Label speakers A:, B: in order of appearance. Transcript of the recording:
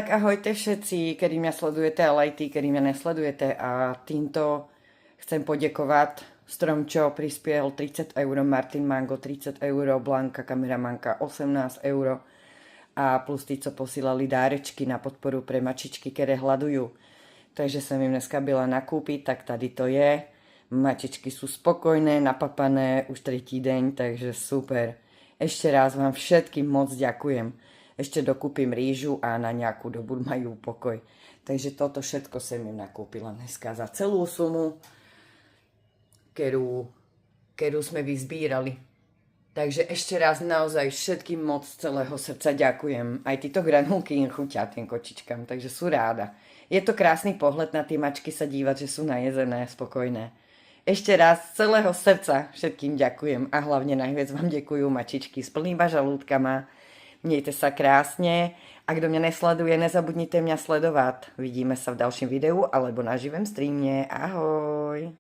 A: Tak ahojte všetci, ktorí mňa sledujete, ale aj tí, ktorí mňa nesledujete. A týmto chcem poďakovať Stromčo prispiel 30 eur, Martin Mango 30 eur, Blanka kameramanka 18 eur a plus tí, co posílali dárečky na podporu pre mačičky, ktoré hľadujú. Takže som im dneska byla nakúpiť, tak tady to je. Mačičky sú spokojné, napapané už tretí deň, takže super. Ešte raz vám všetkým moc ďakujem. Ešte dokúpim rýžu a na nejakú dobu majú pokoj. Takže toto všetko som im nakúpila dneska za celú sumu, ktorú sme vyzbírali. Takže ešte raz naozaj všetkým moc celého srdca ďakujem. Aj títo granulky im chutia tým kočičkám, takže sú ráda. Je to krásny pohľad na tie mačky sa dívať, že sú najezené, spokojné. Ešte raz z celého srdca všetkým ďakujem a hlavne najviac vám ďakujú mačičky s plnýma žalúdkama. Mějte sa krásne a kto mňa nesleduje, nezabudnite mňa sledovať. Vidíme sa v ďalším videu alebo na živém streame. Ahoj!